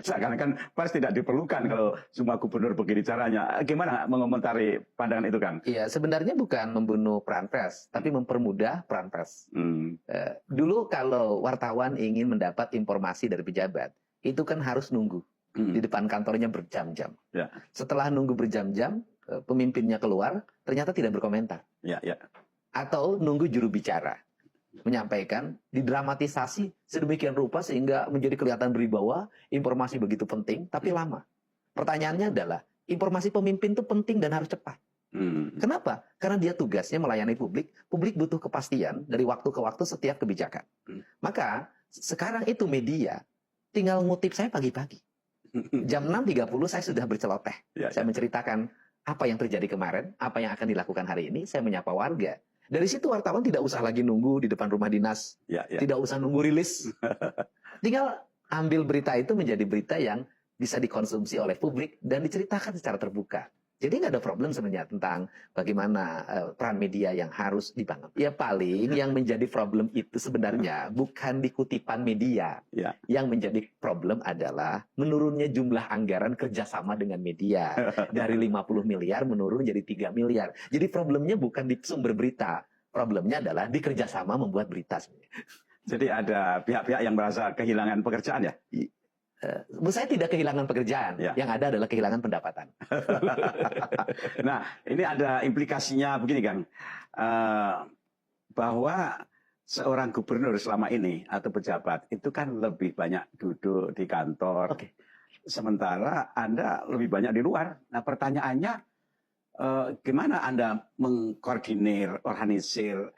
Seakan-akan pers tidak diperlukan kalau semua gubernur begini caranya. Gimana mengomentari pandangan itu, Kang? Iya, sebenarnya bukan membunuh peran pers, tapi mempermudah peran pers. Dulu kalau wartawan ingin mendapat informasi dari pejabat, itu kan harus nunggu di depan kantornya berjam-jam. Ya. Setelah nunggu berjam-jam, pemimpinnya keluar, ternyata tidak berkomentar. Ya, ya. Atau nunggu juru bicara menyampaikan, didramatisasi sedemikian rupa sehingga menjadi kelihatan berwibawa, informasi begitu penting, tapi lama. Pertanyaannya adalah, informasi pemimpin itu penting dan harus cepat. Kenapa? Karena dia tugasnya melayani publik. Publik butuh kepastian dari waktu ke waktu setiap kebijakan. Maka sekarang itu media tinggal ngutip saya pagi-pagi. Jam 6.30 saya sudah berceloteh. Saya menceritakan apa yang terjadi kemarin, apa yang akan dilakukan hari ini. Saya menyapa warga. Dari situ wartawan tidak usah lagi nunggu di depan rumah dinas. Tidak usah nunggu rilis. Tinggal ambil berita itu menjadi berita yang bisa dikonsumsi oleh publik dan diceritakan secara terbuka. Jadi nggak ada problem sebenarnya tentang bagaimana peran media yang harus dibangun. Ya paling yang menjadi problem itu sebenarnya bukan di kutipan media. Yang menjadi problem adalah menurunnya jumlah anggaran kerjasama dengan media. Dari 50 miliar menurun jadi 3 miliar. Jadi problemnya bukan di sumber berita. Problemnya adalah di kerjasama membuat berita sebenarnya. Jadi ada pihak-pihak yang merasa kehilangan pekerjaan ya? Saya tidak kehilangan pekerjaan, yang ada adalah kehilangan pendapatan. Nah, ini ada implikasinya begini, Kang. Bahwa seorang gubernur selama ini atau pejabat itu kan lebih banyak duduk di kantor. Sementara Anda lebih banyak di luar. Nah, pertanyaannya, gimana Anda mengkoordinir, organisir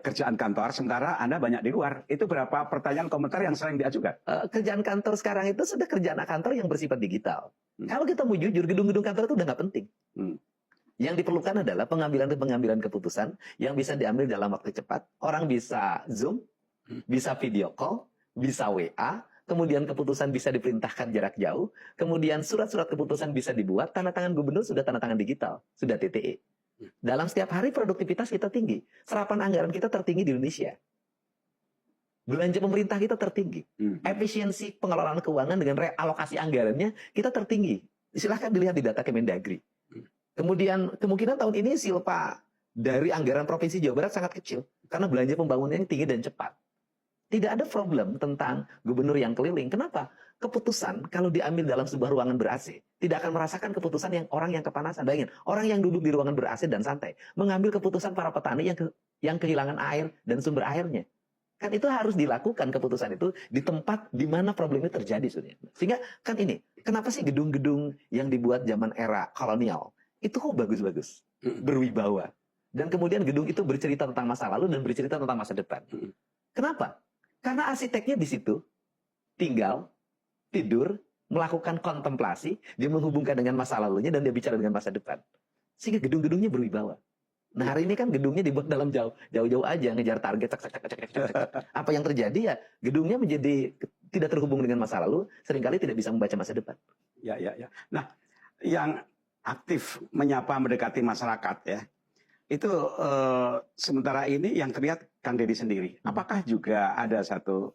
kerjaan kantor sementara Anda banyak di luar? Itu berapa pertanyaan komentar yang sering diajukan? Kerjaan kantor sekarang itu sudah kerjaan kantor yang bersifat digital. Kalau kita mau jujur, gedung-gedung kantor itu udah nggak penting. Yang diperlukan adalah pengambilan keputusan yang bisa diambil dalam waktu cepat. Orang bisa Zoom, bisa video call, bisa WA, kemudian keputusan bisa diperintahkan jarak jauh, kemudian surat-surat keputusan bisa dibuat, tanda tangan gubernur sudah tanda tangan digital, sudah TTE. Dalam setiap hari produktivitas kita tinggi. Serapan anggaran kita tertinggi di Indonesia. Belanja pemerintah kita tertinggi. Efisiensi pengelolaan keuangan dengan realokasi anggarannya kita tertinggi. Silahkan dilihat di data Kemendagri. Kemudian kemungkinan tahun ini silpa dari anggaran Provinsi Jawa Barat sangat kecil. Karena belanja pembangunannya tinggi dan cepat. Tidak ada problem tentang gubernur yang keliling. Kenapa? Keputusan kalau diambil dalam sebuah ruangan ber-AC tidak akan merasakan keputusan yang orang yang kepanasan. Bayangin, orang yang duduk di ruangan ber-AC dan santai mengambil keputusan para petani yang kehilangan air dan sumber airnya. Kan itu harus dilakukan keputusan itu di tempat di mana problemnya terjadi sebenarnya. Sehingga kan ini, kenapa sih gedung-gedung yang dibuat zaman era kolonial itu kok bagus-bagus, berwibawa. Dan kemudian gedung itu bercerita tentang masa lalu dan bercerita tentang masa depan. Kenapa? Karena arsiteknya di situ tinggal, tidur, melakukan kontemplasi, dia menghubungkan dengan masa lalunya dan dia bicara dengan masa depan. Sehingga gedung-gedungnya berwibawa. Nah hari ini kan gedungnya dibuat dalam jauh-jauh aja, ngejar target, Apa yang terjadi ya, gedungnya menjadi tidak terhubung dengan masa lalu, seringkali tidak bisa membaca masa depan. Ya. Nah, yang aktif menyapa mendekati masyarakat ya, itu sementara ini yang terlihat Kang Deddy sendiri. Apakah juga ada satu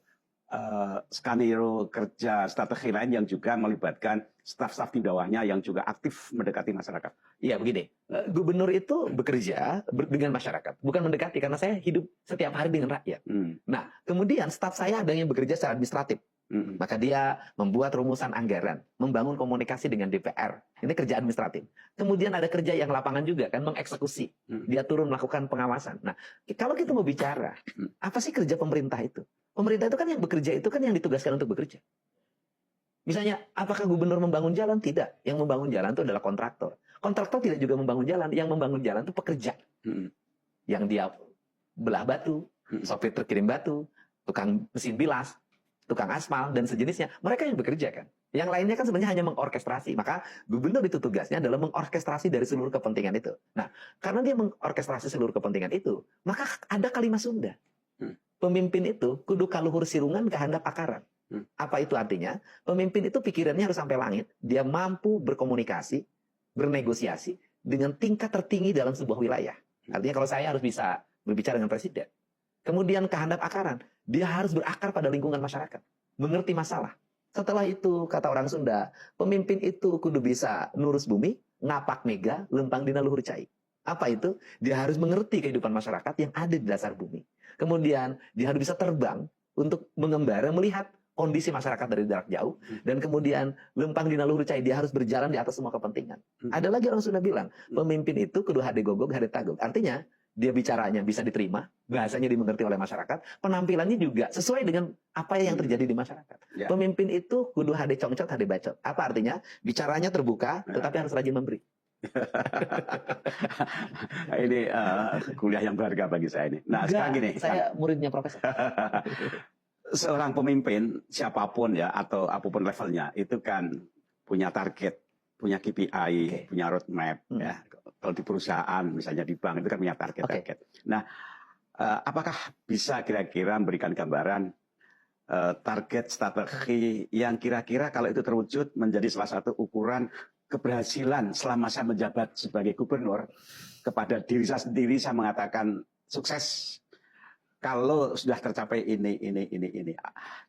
skenario kerja strategi lain yang juga melibatkan staf-staf di bawahnya yang juga aktif mendekati masyarakat? Iya begini, gubernur itu bekerja dengan masyarakat, bukan mendekati, karena saya hidup setiap hari dengan rakyat. Nah, kemudian staf saya ada yang bekerja secara administratif. Maka dia membuat rumusan anggaran, membangun komunikasi dengan DPR. Ini kerja administratif. Kemudian ada kerja yang lapangan juga kan, mengeksekusi. Dia turun melakukan pengawasan. Nah, kalau kita mau bicara, apa sih kerja pemerintah itu? Pemerintah itu kan yang bekerja itu kan yang ditugaskan untuk bekerja. Misalnya, apakah gubernur membangun jalan? Tidak. Yang membangun jalan itu adalah kontraktor. Kontraktor tidak juga membangun jalan. Yang membangun jalan itu pekerja. Yang dia belah batu, sopir truk kirim batu, tukang mesin bilas, tukang aspal, dan sejenisnya. Mereka yang bekerja kan. Yang lainnya kan sebenarnya hanya mengorkestrasi. Maka gubernur itu tugasnya adalah mengorkestrasi dari seluruh kepentingan itu. Nah, karena dia mengorkestrasi seluruh kepentingan itu, maka ada kalimat Sunda. Pemimpin itu kudu kaluhur sirungan kehandap akaran. Apa itu artinya? Pemimpin itu pikirannya harus sampai langit. Dia mampu berkomunikasi, bernegosiasi dengan tingkat tertinggi dalam sebuah wilayah. Artinya kalau saya harus bisa berbicara dengan presiden. Kemudian kehandap akaran, dia harus berakar pada lingkungan masyarakat, mengerti masalah. Setelah itu, kata orang Sunda, pemimpin itu kudu bisa nurus bumi, ngapak mega, lempang dina luhur cai. Apa itu? Dia harus mengerti kehidupan masyarakat yang ada di dasar bumi. Kemudian, dia harus bisa terbang untuk mengembara, melihat kondisi masyarakat dari jarak jauh. Dan kemudian, lempang dina luhur cai, dia harus berjalan di atas semua kepentingan. Ada lagi orang Sunda bilang, pemimpin itu kudu hade gogog, hade tagog. Artinya, dia bicaranya bisa diterima, bahasanya dimengerti oleh masyarakat, penampilannya juga sesuai dengan apa yang terjadi di masyarakat. Ya. Pemimpin itu kudu hade congcot, hade bacot. Apa artinya? Bicaranya terbuka, tetapi harus rajin memberi. Ini kuliah yang berharga bagi saya ini. Nah, sekarang gini. Saya muridnya profesor. Seorang pemimpin, siapapun ya, atau apapun levelnya, itu kan punya target, punya KPI, punya roadmap. Ya. Kalau di perusahaan, misalnya di bank, itu kan punya target-target. Nah, apakah bisa kira-kira memberikan gambaran target strategi yang kira-kira kalau itu terwujud menjadi salah satu ukuran keberhasilan selama saya menjabat sebagai gubernur? Kepada diri saya sendiri, saya mengatakan sukses kalau sudah tercapai ini.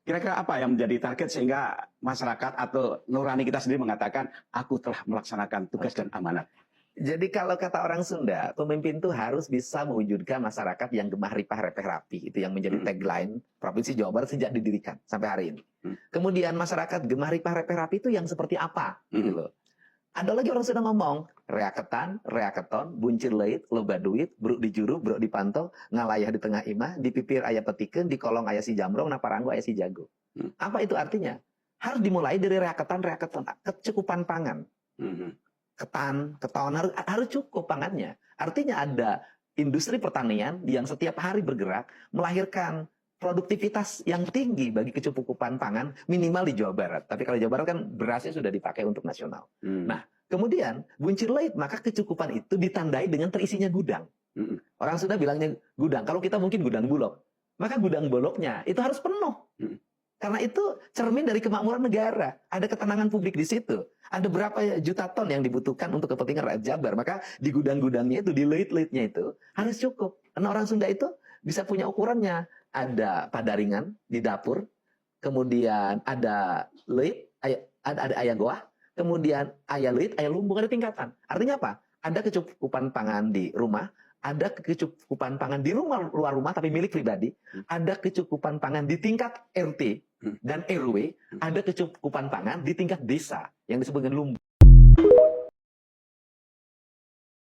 Kira-kira apa yang menjadi target sehingga masyarakat atau nurani kita sendiri mengatakan, aku telah melaksanakan tugas dan amanat? Jadi kalau kata orang Sunda, pemimpin itu harus bisa mewujudkan masyarakat yang gemah ripah repeh rapi. Itu yang menjadi tagline Provinsi Jawa Barat sejak didirikan sampai hari ini. Kemudian masyarakat gemah ripah repeh rapi itu yang seperti apa? Gitu loh. Ada lagi orang Sunda ngomong, reaketan, reaketon, buncir leit, loba duit, bruk di juru, bruk di pantau, ngalayah di tengah imah, di pipir ayah petiken, di kolong ayah si jamrong, naparanggo ayah si jago. Apa itu artinya? Harus dimulai dari reaketan, kecukupan pangan. Keton harus cukup pangannya. Artinya ada industri pertanian yang setiap hari bergerak, melahirkan produktivitas yang tinggi bagi kecukupan pangan minimal di Jawa Barat. Tapi kalau Jawa Barat kan berasnya sudah dipakai untuk nasional. Nah, kemudian buncir leit, maka kecukupan itu ditandai dengan terisinya gudang. Orang sudah bilangnya gudang. Kalau kita mungkin gudang bulog, maka gudang bulognya itu harus penuh. Karena itu cermin dari kemakmuran negara. Ada ketenangan publik di situ. Ada berapa juta ton yang dibutuhkan untuk kepentingan rakyat Jabar. Maka di gudang-gudangnya itu, di leit-leitnya itu harus cukup. Karena orang Sunda itu bisa punya ukurannya. Ada padaringan di dapur, kemudian ada leit, ada ayah goah, kemudian ayah leit, ayah lumbung, ada tingkatan. Artinya apa? Ada kecukupan pangan di rumah, ada kecukupan pangan di rumah luar rumah tapi milik pribadi, ada kecukupan pangan di tingkat RT dan RW, ada kecukupan pangan di tingkat desa yang disebut dengan lumbung.